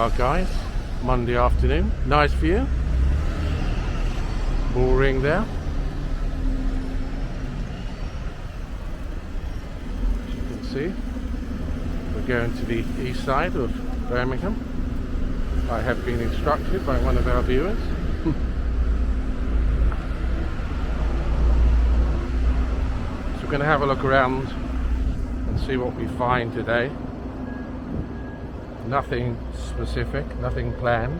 are, guys. Monday afternoon. Nice view. Boring there. As you can see, we're going to the east side of Birmingham. I have been instructed by one of our viewers. So we're going to have a look around and see what we find today. Nothing specific, nothing planned.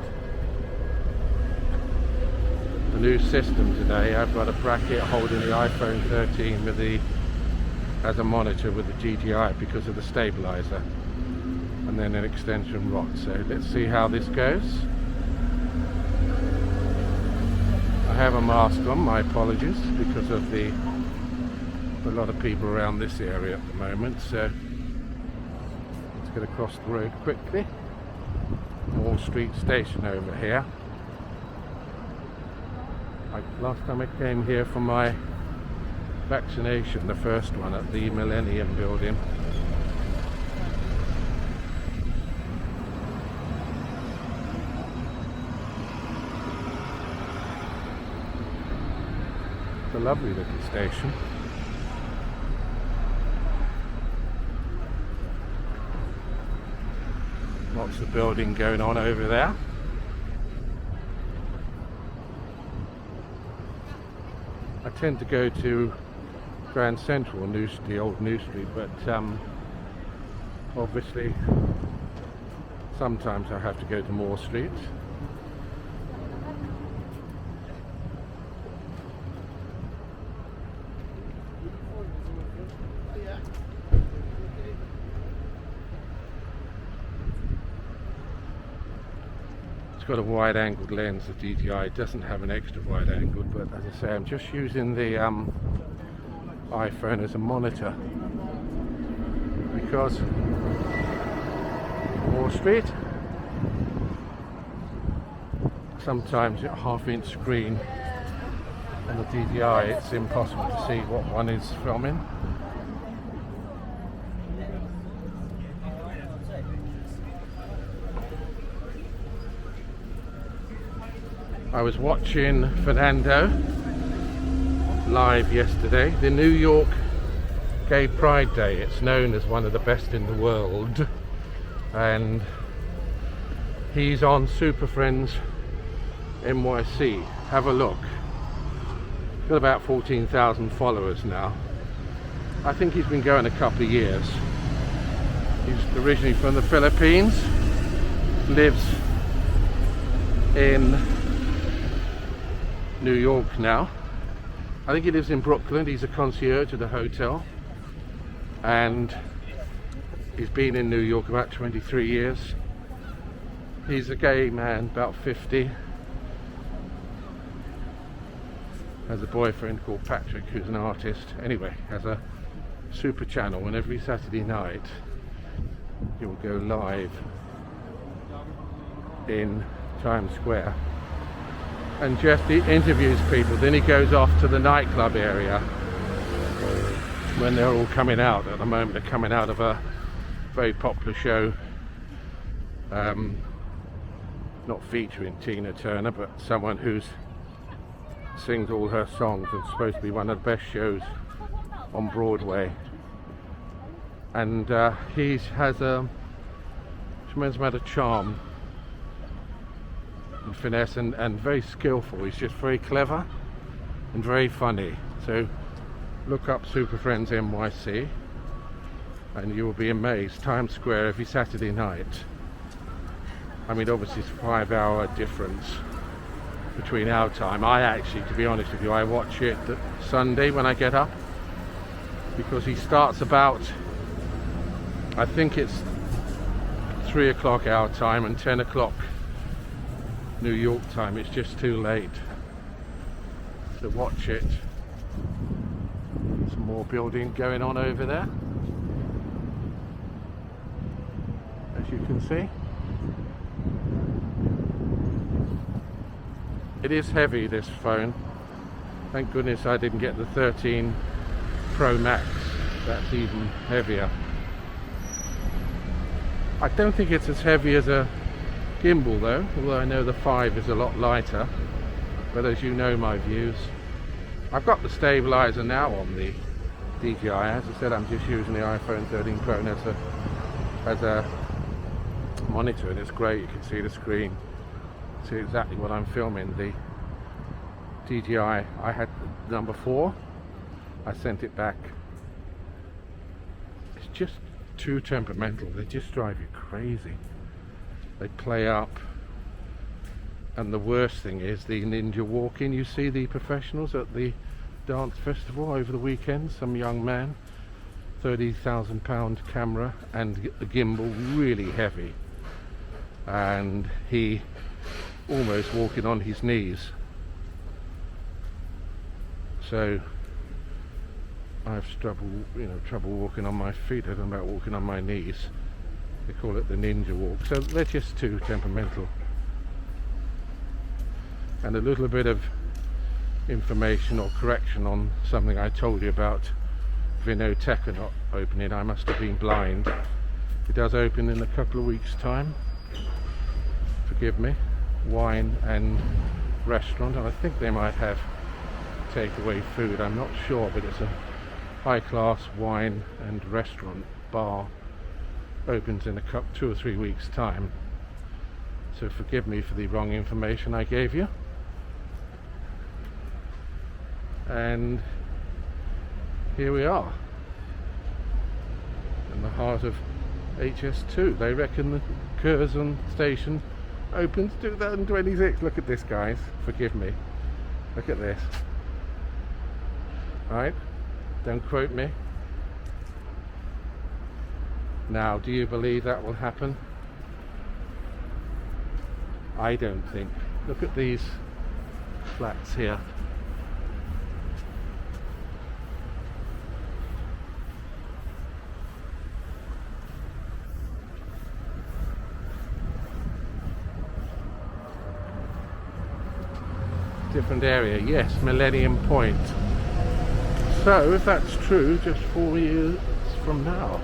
The new system today, I've got a bracket holding the iPhone 13 with as a monitor with the GTI because of the stabilizer, and then an extension rod. So let's see how this goes. I have a mask on, my apologies, because of a lot of people around this area at the moment. So let's get across the road quickly. Wall Street Station over here. Last time I came here for my vaccination, the first one at the Millennium building. It's a lovely little station. Lots of building going on over there. I tend to go to Grand Central, the old New Street, but obviously sometimes I have to go to Moore Street. It's got a wide angled lens, the DTI. It doesn't have an extra wide angle, but as I say, I'm just using the iPhone as a monitor because Wall Street, sometimes at a half-inch screen on the DTI it's impossible to see what one is filming. I was watching Fernando live yesterday, the New York Gay Pride Day. It's known as one of the best in the world, and he's on Super Friends NYC. Have a look. Got about 14,000 followers now. I think he's been going a couple of years. He's originally from the Philippines, lives in New York now. I think he lives in Brooklyn. He's a concierge at a hotel, and he's been in New York about 23 years. He's a gay man, about 50. Has a boyfriend called Patrick, who's an artist. Anyway, has a super channel, and every Saturday night he'll go live in Times Square and just interviews people. Then he goes off to the nightclub area when they're all coming out. At the moment they're coming out of a very popular show, not featuring Tina Turner, but someone who sings all her songs. It's supposed to be one of the best shows on Broadway, and he has a tremendous amount of charm and finesse, and very skillful. He's just very clever and very funny. So look up Super Friends NYC and you will be amazed. Times Square every Saturday night. I mean, obviously it's a 5-hour difference between our time. I actually, to be honest with you, I watch it Sunday when I get up, because he starts about, I think it's 3 o'clock our time and 10 o'clock New York time. It's just too late to watch it. Some more building going on over there, as you can see. It is heavy, this phone. Thank goodness I didn't get the 13 Pro Max. That's even heavier. I don't think it's as heavy as a gimbal though, although I know the 5 is a lot lighter, but as you know my views. I've got the stabilizer now on the DJI. As I said, I'm just using the iPhone 13 Pro as a monitor, and it's great. You can see the screen, see exactly what I'm filming. The DJI, I had number 4, I sent it back. It's just too temperamental. They just drive you crazy. They play up, and the worst thing is the ninja walking. You see the professionals at the dance festival over the weekend, some young man, £30,000 camera and the gimbal really heavy, and he almost walking on his knees. So I have trouble walking on my feet. I don't know about walking on my knees. They call it the ninja walk. So they're just too temperamental. And a little bit of information or correction on something I told you about Vinoteca not opening. I must have been blind. It does open in a couple of weeks' time. Forgive me. Wine and restaurant. And I think they might have takeaway food. I'm not sure, but it's a high-class wine and restaurant bar. Opens in 2 or 3 weeks' time. So forgive me for the wrong information I gave you. And here we are in the heart of HS2. They reckon the Curzon station opens 2026. Look at this, guys. Forgive me. Look at this. Right? Don't quote me. Now, do you believe that will happen? I don't think. Look at these flats here. Different area, yes, Millennium Point. So, if that's true, just 4 years from now.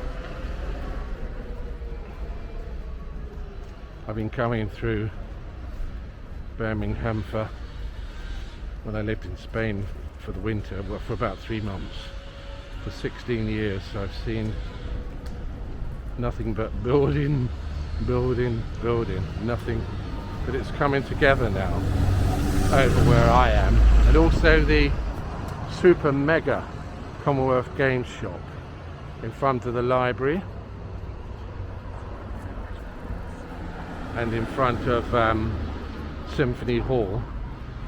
I've been coming through Birmingham when I lived in Spain for the winter, well, for about 3 months, for 16 years. So I've seen nothing but building, nothing, but it's coming together now over where I am. And also the super mega Commonwealth Games shop in front of the library and in front of Symphony Hall.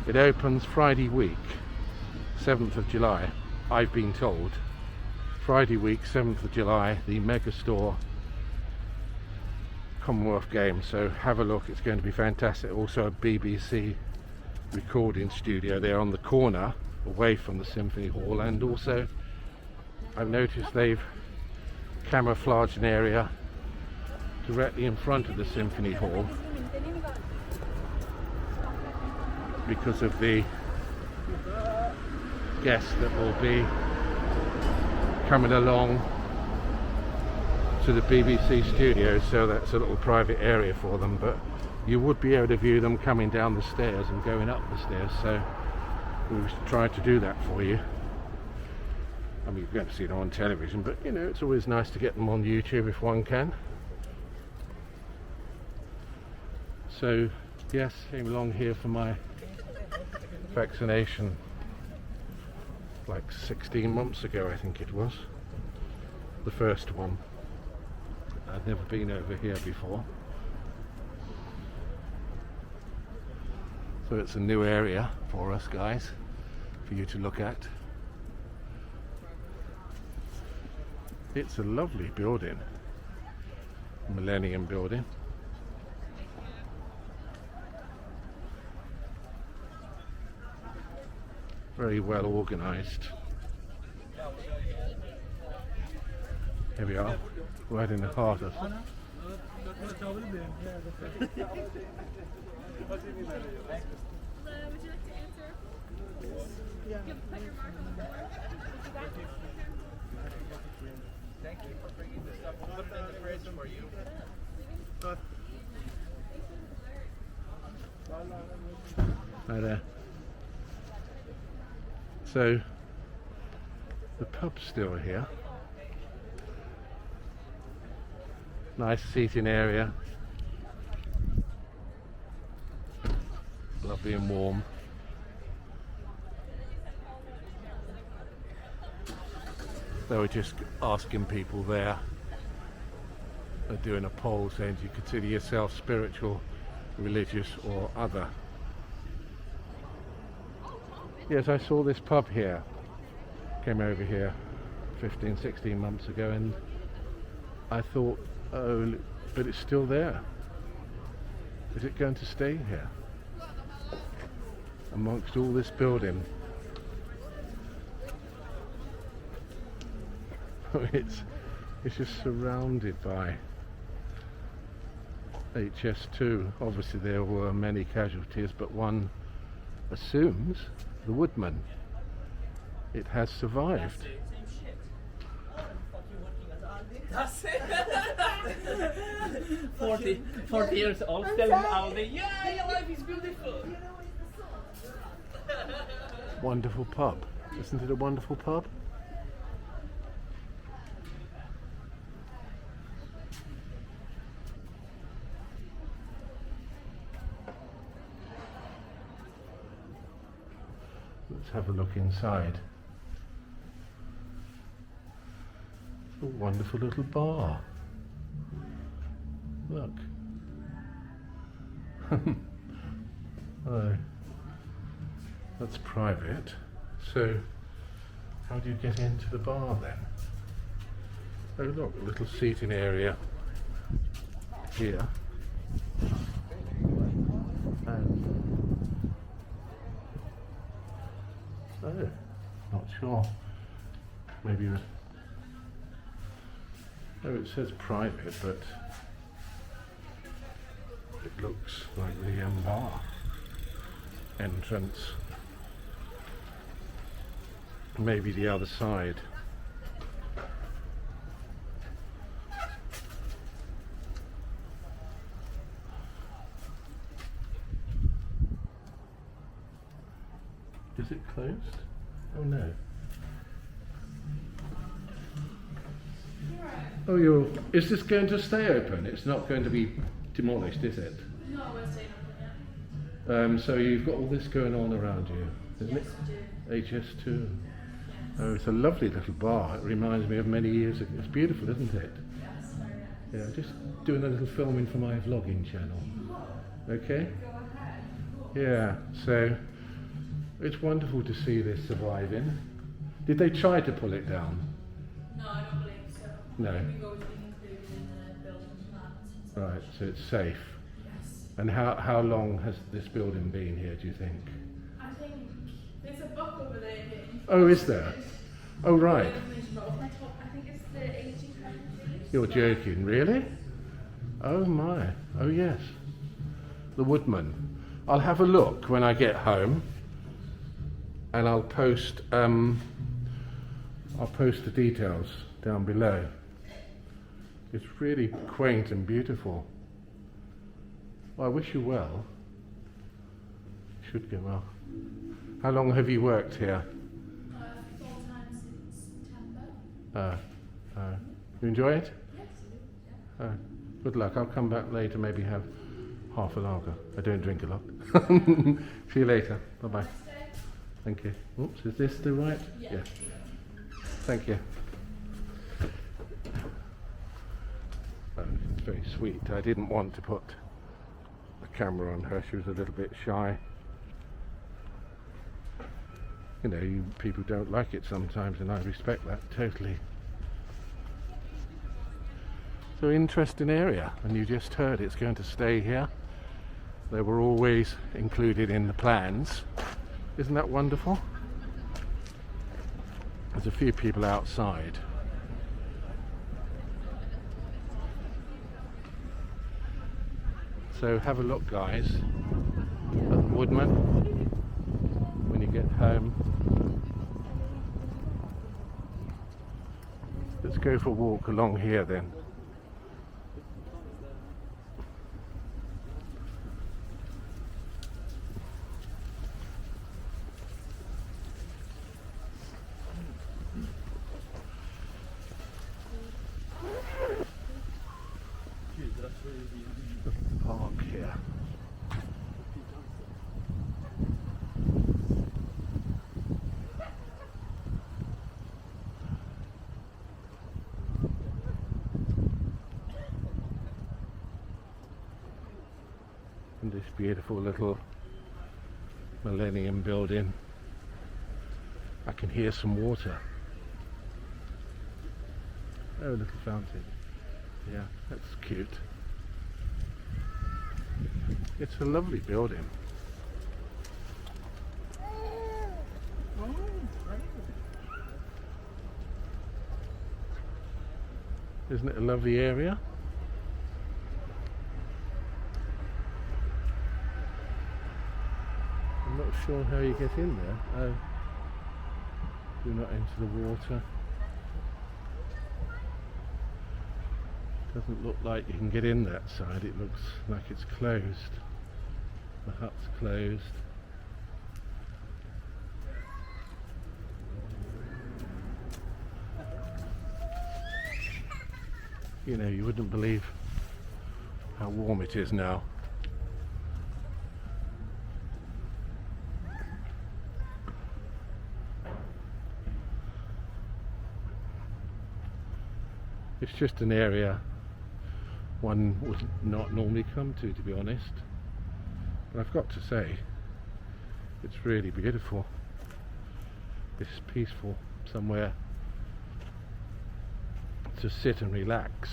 It opens Friday week, 7th of July, I've been told. Friday week, 7th of July, the mega store Commonwealth Games. So have a look, it's going to be fantastic. Also a BBC recording studio there on the corner away from the Symphony Hall, and also I've noticed they've camouflaged an area directly in front of the Symphony Hall because of the guests that will be coming along to the BBC studios. So that's a little private area for them, but you would be able to view them coming down the stairs and going up the stairs. So we've tried to do that for you. I mean, you're going to see them on television, but you know, it's always nice to get them on YouTube if one can. So yes, came along here for my vaccination like 16 months ago, I think it was, the first one. I'd never been over here before, so it's a new area for us guys, for you to look at. It's a lovely building, Millennium building. Very well organised. Here we are, right in the heart of Thank you for bringing this up. We'll put it in the fridge for you. Right there. So the pub's still here. Nice seating area. Lovely and warm. They were just asking people there. They're doing a poll saying, do you consider yourself spiritual, religious or other? Yes, I saw this pub here. Came over here 15, 16 months ago and I thought, oh, but it's still there. Is it going to stay here? Amongst all this building. It's just surrounded by HS2. Obviously there were many casualties, but one assumes the Woodman. It has survived. That's it. 40 years old, still in Aldi. Yeah, your life is beautiful. Wonderful pub. Isn't it a wonderful pub? Let's have a look inside. A wonderful little bar. Look. Oh, that's private. So, how do you get into the bar then? Oh look, a little seating area here. And oh, not sure. Maybe oh, it says private, but it looks like the bar entrance. Maybe the other side. Is it closed? Oh no. Oh, is this going to stay open? It's not going to be demolished, is it? No, we're staying open, yeah. So you've got all this going on around you, isn't Yes, we do. it? HS2. Oh, it's a lovely little bar. It reminds me of many years ago. It's beautiful, isn't it? Yes, very nice. Yeah, just doing a little filming for my vlogging channel. Okay? Go ahead. Yeah, so it's wonderful to see this surviving. Did they try to pull it down? No, I don't believe so. No. We go to be included in the building plans. Right, so it's safe. Yes. And how long has this building been here, do you think? I think there's a book over there. Oh, is there? Oh, right. I think it's the 1800s. You're joking, really? Oh my, oh yes. The Woodman. I'll have a look when I get home and I'll post the details down below. It's really quaint and beautiful. Well, I wish you well. Should go well. How long have you worked here? Full time since September. You enjoy it? Yes, I do. Yeah. Good luck. I'll come back later, maybe have half a lager. I don't drink a lot. See you later. Bye-bye. Nice day. Thank you. Oops, is this the right? Yeah. Thank you. It's very sweet. I didn't want to put the camera on her. She was a little bit shy. You know, people don't like it sometimes, and I respect that totally. So interesting area, and you just heard it's going to stay here. They were always included in the plans. Isn't that wonderful? There's a few people outside. So have a look, guys, at the Woodman when you get home. Let's go for a walk along here then. Look at the park here. And this beautiful little Millennium building. I can hear some water. Oh, a little fountain. Yeah, that's cute. It's a lovely building. Isn't it a lovely area? I'm not sure how you get in there. Oh, do not enter the water. Doesn't look like you can get in that side. It looks like it's closed. The hut's closed. You know, you wouldn't believe how warm it is now. It's just an area one would not normally come to be honest. But I've got to say, it's really beautiful. It's peaceful, somewhere to sit and relax.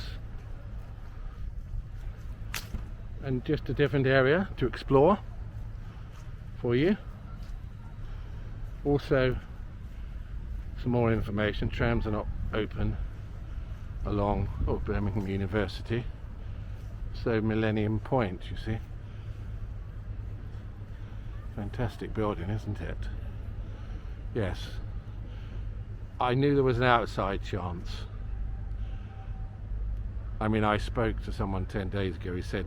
And just a different area to explore for you. Also, some more information. Trams are not open along Birmingham University. So Millennium Point, you see. Fantastic building, isn't it? Yes. I knew there was an outside chance. I mean, I spoke to someone 10 days ago. He said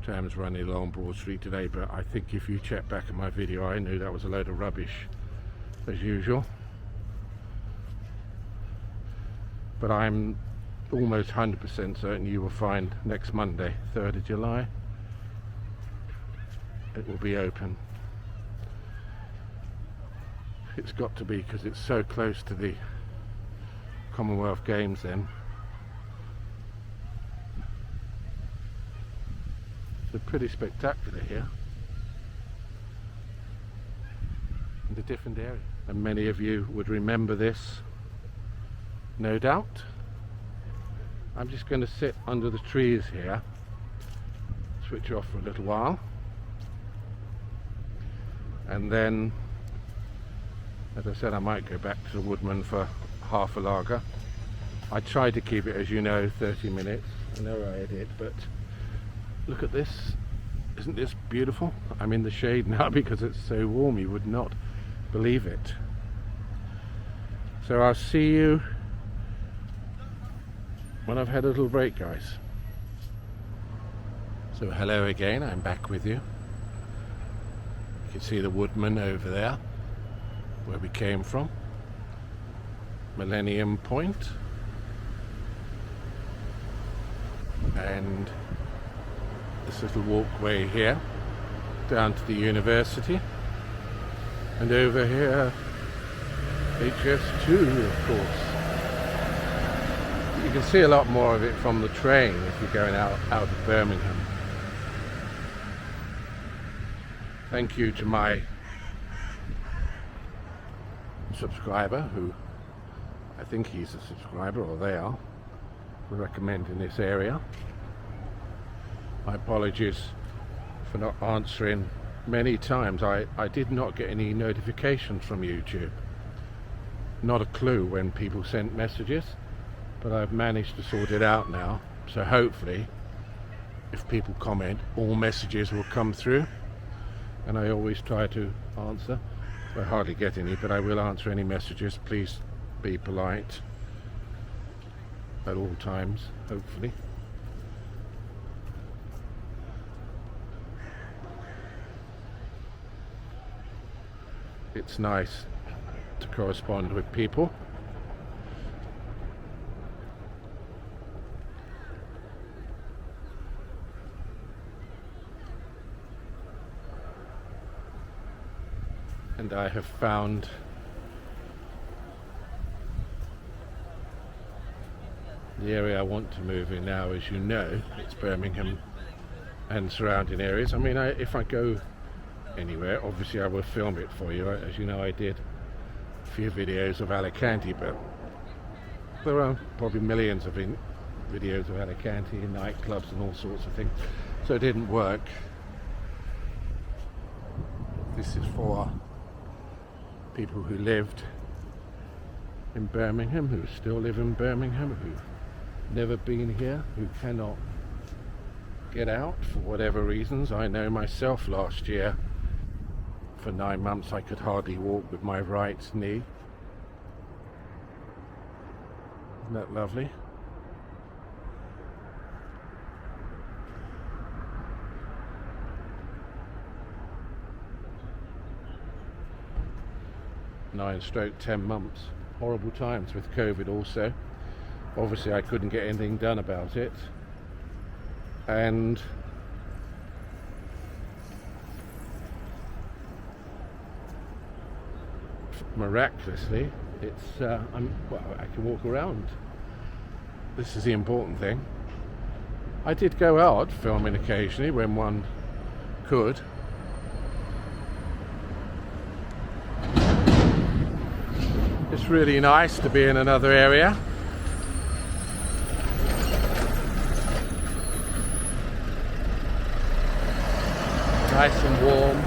trams running along Broad Street today, but I think if you check back at my video, I knew that was a load of rubbish as usual. But I'm almost 100% certain you will find next Monday, 3rd of July, it will be open. It's got to be, because it's so close to the Commonwealth Games then. They're pretty spectacular here. In a different area. And many of you would remember this, no doubt. I'm just going to sit under the trees here, switch off for a little while, and then, as I said, I might go back to the Woodman for half a lager. I tried to keep it, as you know, 30 minutes. I know I edit, but look at this. Isn't this beautiful? I'm in the shade now because it's so warm, you would not believe it. So I'll see you when I've had a little break, guys. So hello again, I'm back with you. You can see the Woodman over there, where we came from. Millennium Point. And this little walkway here, down to the university. And over here, HS2, of course. You can see a lot more of it from the train if you're going out of Birmingham. Thank you to my subscriber, who I think he's a subscriber, or they are, for recommending this area. My apologies for not answering many times. I did not get any notifications from YouTube. Not a clue when people sent messages. But I've managed to sort it out now, so hopefully if people comment, all messages will come through, and I always try to answer. I hardly get any, but I will answer any messages. Please be polite at all times, hopefully. It's nice to correspond with people. and I have found the area I want to move in now. As you know, it's Birmingham and surrounding areas. I mean, if I go anywhere, obviously I will film it for you. As you know, I did a few videos of Alicante, but there are probably millions of videos of Alicante in nightclubs and all sorts of things, so it didn't work. This is for people who lived in Birmingham, who still live in Birmingham, who've never been here, who cannot get out for whatever reasons. I know myself, last year for 9 months I could hardly walk with my right knee. Isn't that lovely? (9/10 months. Horrible times with COVID also. Obviously I couldn't get anything done about it, and miraculously it's well, I can walk around. This is the important thing. I did go out filming occasionally when one could. It's really nice to be in another area. Nice and warm.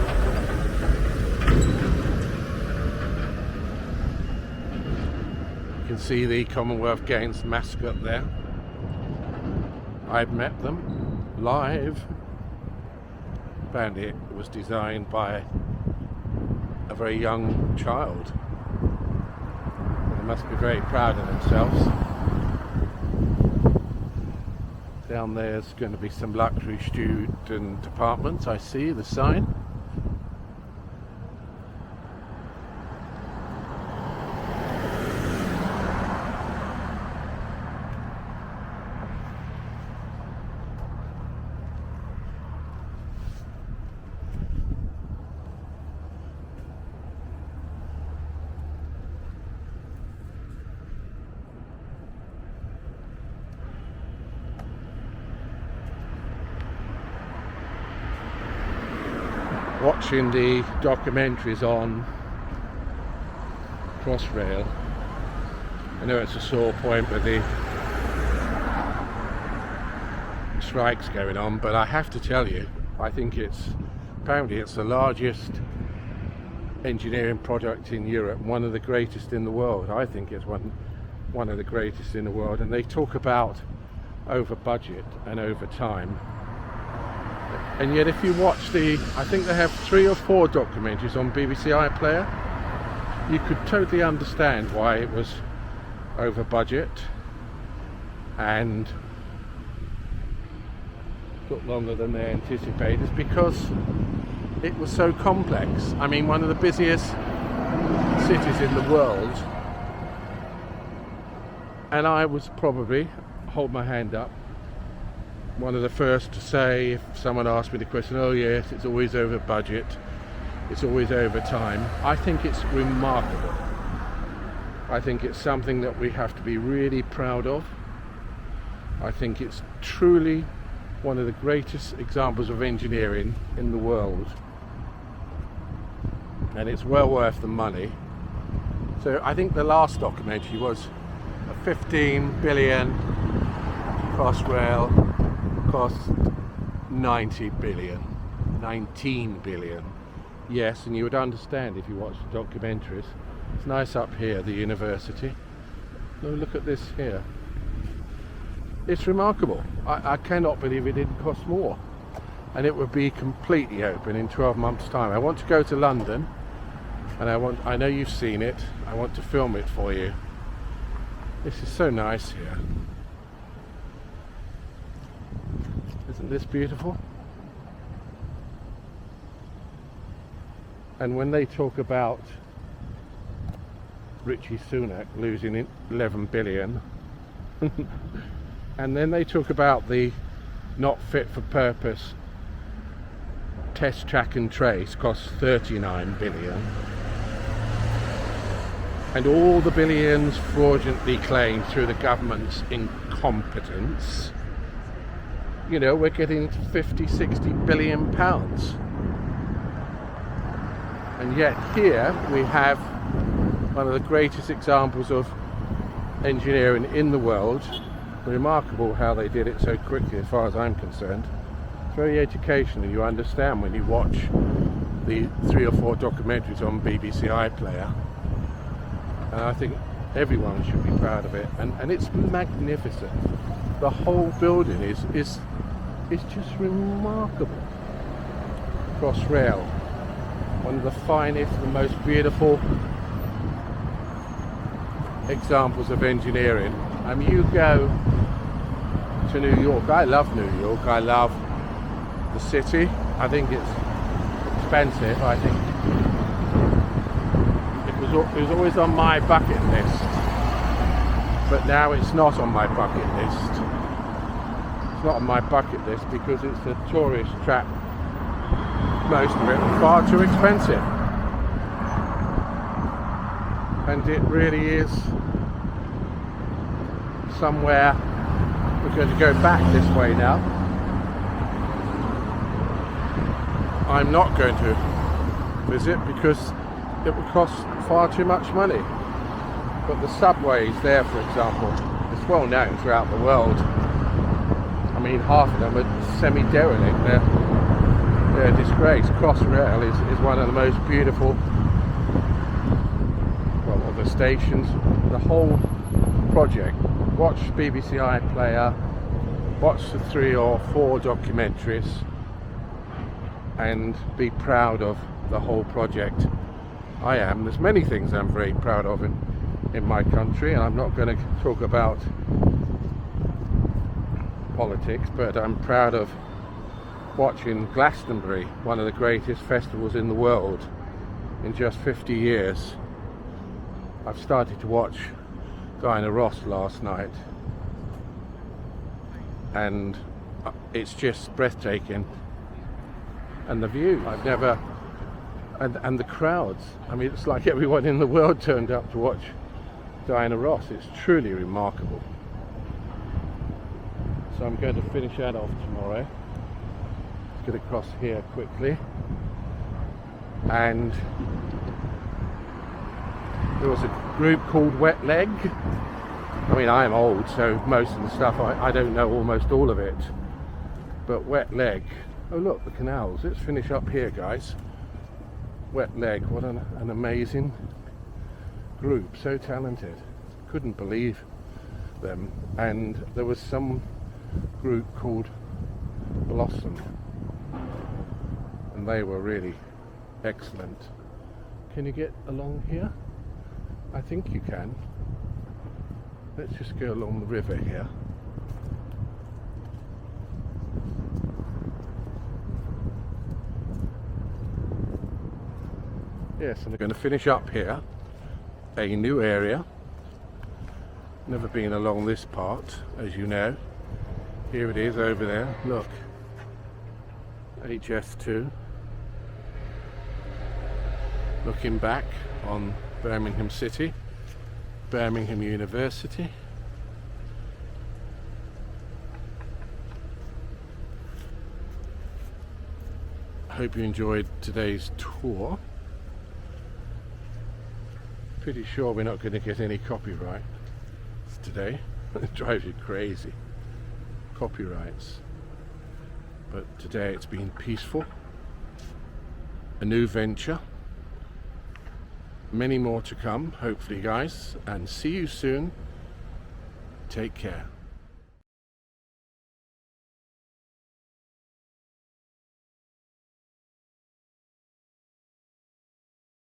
You can see the Commonwealth Games mascot there. I've met them live. Apparently it was designed by a very young child. They must be very proud of themselves. Down there's going to be some luxury student apartments. I see the sign. Watching the documentaries on Crossrail, I know it's a sore point with the strikes going on, but I have to tell you, I think apparently it's the largest engineering project in Europe, one of the greatest in the world. I think it's one of the greatest in the world, and they talk about over budget and over time. And yet if you watch I think they have 3 or 4 documentaries on BBC iPlayer, you could totally understand why it was over budget and took longer than they anticipated. It's because it was so complex. I mean, one of the busiest cities in the world, and I was probably, hold my hand up, one of the first to say, if someone asked me the question, oh yes, it's always over budget, it's always over time. I think it's remarkable. I think it's something that we have to be really proud of. I think it's truly one of the greatest examples of engineering in the world, and it's well worth the money. So I think the last documentary was a 15 billion Crossrail cost 19 billion. Yes, and you would understand if you watched the documentaries. It's nice up here, the university. Oh, look at this here. It's remarkable. I cannot believe it didn't cost more, and it would be completely open in 12 months' time. I want to go to London, and I know you've seen it. I want to film it for you. This is so nice here. Isn't this beautiful? And when they talk about Richie Sunak losing 11 billion and then they talk about the not fit for purpose test, track and trace costs 39 billion, and all the billions fraudulently claimed through the government's incompetence, you know, we're getting 50, 60 billion pounds. And yet here we have one of the greatest examples of engineering in the world. Remarkable how they did it so quickly, as far as I'm concerned. It's very educational. You understand when you watch the 3 or 4 documentaries on BBC iPlayer, and I think everyone should be proud of it. And it's magnificent. The whole building is just remarkable. Crossrail, one of the finest, the most beautiful examples of engineering. I mean, you go to New York. I love New York. I love the city. I think it's expensive. I think it was always on my bucket list, but now it's not on my bucket list. It's not on my bucket list because it's a tourist trap. Most of it far too expensive, and it really is somewhere. We're going to go back this way now. I'm not going to visit because it would cost far too much money. But the subways there, for example, it's well known throughout the world. I mean, half of them are semi-derelict. They're a disgrace. Crossrail is one of the most beautiful, well, of the stations. The whole project. Watch BBC iPlayer, watch the 3 or 4 documentaries, and be proud of the whole project. I am. There's many things I'm very proud of in my country, and I'm not going to talk about politics, but I'm proud of watching Glastonbury, one of the greatest festivals in the world, in just 50 years. I've started to watch Diana Ross last night, and it's just breathtaking. And the view, I've never, and the crowds. I mean, it's like everyone in the world turned up to watch Diana Ross. It's truly remarkable. So I'm going to finish that off tomorrow. Let's get across here quickly. And there was a group called Wet Leg. I mean, I'm old, so most of the stuff I don't know almost all of it. But Wet Leg. Oh look, the canals. Let's finish up here, guys. Wet Leg, what an amazing group, so talented. Couldn't believe them. And there was some group called Blossom, and they were really excellent. Can you get along here? I think you can. Let's just go along the river here. Yes, and we're going to finish up here. A new area. Never been along this part, as you know. Here it is over there. Look. HS2. Looking back on Birmingham City. Birmingham University. Hope you enjoyed today's tour. Pretty sure we're not going to get any copyright today. It drives you crazy. Copyrights. But today it's been peaceful. A new venture. Many more to come, hopefully, guys. And see you soon. Take care.